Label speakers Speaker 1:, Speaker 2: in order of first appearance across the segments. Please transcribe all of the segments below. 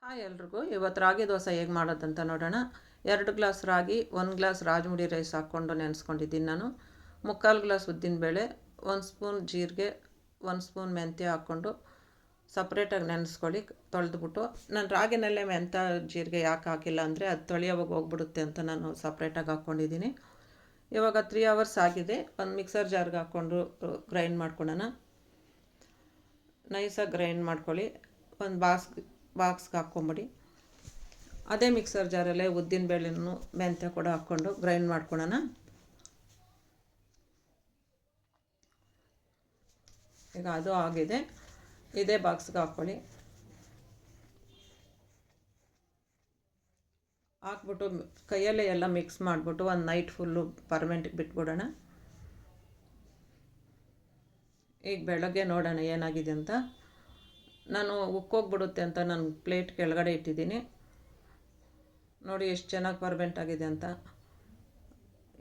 Speaker 1: Hi ಎಲ್ರಿಗೂ. ಇವತ್ತು ರಾಗಿ ದೋಸೆ ಹೇಗೆ ಮಾಡೋದಂತ ನೋಡೋಣ. 2 ಗ್ಲಾಸ್ ರಾಗಿ, 1 ಗ್ಲಾಸ್ ರಾಜಮುಡಿ ರೈಸ್ ಹಾಕ್ಕೊಂಡು ನೆನೆಸ್ಕೊಂಡಿದ್ದೀನಿ ನಾನು. 3/4 ಗ್ಲಾಸ್ ಉದ್ದಿನಬೇಳೆ, 1 ಸ್ಪೂನ್ ಜೀರಿಗೆ, 1 ಸ್ಪೂನ್ ಮೆಂತ್ಯ ಹಾಕ್ಕೊಂಡು ಸಪ್ರೇಟಾಗಿ ನೆನೆಸ್ಕೊಳ್ಳಿ ತೊಳೆದ್ಬಿಟ್ಟು. ನಾನು ರಾಗಿನಲ್ಲೇ ಮೆಂತ್ಯ ಜೀರಿಗೆ ಯಾಕೆ ಹಾಕಿಲ್ಲ ಅಂದರೆ ಅದು ತೊಳೆಯೋವಾಗ ಹೋಗ್ಬಿಡುತ್ತೆ ಅಂತ ನಾನು ಸಪ್ರೇಟಾಗಿ ಹಾಕ್ಕೊಂಡಿದ್ದೀನಿ. ಇವಾಗ 3 ಅವರ್ಸ್ ಆಗಿದೆ. ಒಂದು ಮಿಕ್ಸರ್ ಜಾರ್ಗೆ ಹಾಕ್ಕೊಂಡು ಗ್ರೈಂಡ್ ಮಾಡ್ಕೊಳ್ಳೋಣ. ನೈಸಾಗಿ ಗ್ರೈಂಡ್ ಮಾಡ್ಕೊಳ್ಳಿ. ಒಂದು ಬಾಕ್ಸ್ಗೆ ಹಾಕ್ಕೊಂಬಿಡಿ. ಅದೇ ಮಿಕ್ಸರ್ ಜಾರಲ್ಲೇ ಉದ್ದಿನಬೇಳೆನೂ ಮೆಂತ್ಯ ಕೂಡ ಹಾಕ್ಕೊಂಡು ಗ್ರೈಂಡ್ ಮಾಡ್ಕೊಳ್ಳೋಣ. ಈಗ ಅದು ಆಗಿದೆ. ಇದೇ ಬಾಕ್ಸ್ಗೆ ಹಾಕ್ಕೊಳ್ಳಿ. ಹಾಕ್ಬಿಟ್ಟು ಕೈಯಲ್ಲೇ ಎಲ್ಲ ಮಿಕ್ಸ್ ಮಾಡಿಬಿಟ್ಟು ಒಂದು ನೈಟ್ ಫುಲ್ಲು ಪರ್ಮೆಂಟಿಗೆ ಬಿಟ್ಬಿಡೋಣ. ಈಗ ಬೆಳಗ್ಗೆ ನೋಡೋಣ ಏನಾಗಿದೆ ಅಂತ. ನಾನು ಉಕ್ಕೋಗ್ಬಿಡುತ್ತೆ ಅಂತ ನಾನು ಪ್ಲೇಟ್ ಕೆಳಗಡೆ ಇಟ್ಟಿದ್ದೀನಿ. ನೋಡಿ ಎಷ್ಟು ಚೆನ್ನಾಗಿ ಪರ್ಮೆಂಟ್ ಆಗಿದೆ ಅಂತ.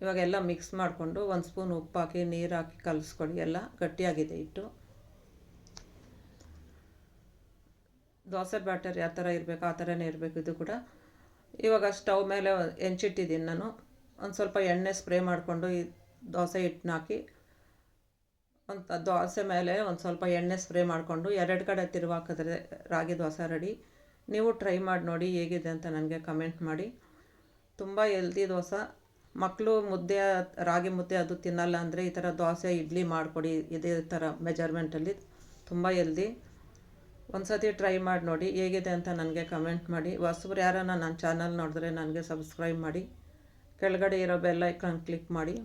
Speaker 1: ಇವಾಗೆಲ್ಲ ಮಿಕ್ಸ್ ಮಾಡಿಕೊಂಡು 1 ಸ್ಪೂನ್ ಉಪ್ಪು ಹಾಕಿ ನೀರು ಹಾಕಿ ಕಲಿಸ್ಕೊಳ್ಳಿ. ಎಲ್ಲ ಗಟ್ಟಿಯಾಗಿದೆ ಹಿಟ್ಟು. ದೋಸೆ ಬ್ಯಾಟರ್ ಯಾವ ಥರ ಇರಬೇಕು ಆ ಥರನೇ ಇರಬೇಕು ಇದು ಕೂಡ. ಇವಾಗ ಸ್ಟವ್ ಮೇಲೆ ಹೆಂಚಿಟ್ಟಿದ್ದೀನಿ ನಾನು. ಒಂದು ಸ್ವಲ್ಪ ಎಣ್ಣೆ ಸ್ಪ್ರೇ ಮಾಡಿಕೊಂಡು ಈ ದೋಸೆ ಹಿಟ್ಟನ್ನ ಹಾಕಿ ಒಂದು ದೋಸೆ ಮೇಲೆ ಒಂದು ಸ್ವಲ್ಪ ಎಣ್ಣೆ ಸ್ಪ್ರೇ ಮಾಡಿಕೊಂಡು 2 ಕಡೆ ತಿರುವಾಕಿದ್ರೆ ರಾಗಿ ದೋಸೆ ರೆಡಿ. ನೀವು ಟ್ರೈ ಮಾಡಿ ನೋಡಿ ಹೇಗಿದೆ ಅಂತ ನನಗೆ ಕಮೆಂಟ್ ಮಾಡಿ. ತುಂಬ ಹೆಲ್ದಿ ದೋಸೆ. ಮಕ್ಕಳು ಮುದ್ದೆ, ರಾಗಿ ಮುದ್ದೆ ಅದು ತಿನ್ನಲ್ಲ ಅಂದರೆ ಈ ಥರ ದೋಸೆ ಇಡ್ಲಿ ಮಾಡಿಕೊಡಿ. ಇದೇ ಥರ ಮೆಜರ್ಮೆಂಟಲ್ಲಿ ತುಂಬ ಹೆಲ್ದಿ. ಒಂದು ಸತಿ ಟ್ರೈ ಮಾಡಿ ನೋಡಿ ಹೇಗಿದೆ ಅಂತ ನನಗೆ ಕಮೆಂಟ್ ಮಾಡಿ. ಹೊಸಬ್ರು ಯಾರನ್ನ ನನ್ನ ಚಾನಲ್ ನೋಡಿದ್ರೆ ನನಗೆ ಸಬ್ಸ್ಕ್ರೈಬ್ ಮಾಡಿ. ಕೆಳಗಡೆ ಇರೋ ಬೆಲ್ ಐಕಾನ್ ಕ್ಲಿಕ್ ಮಾಡಿ.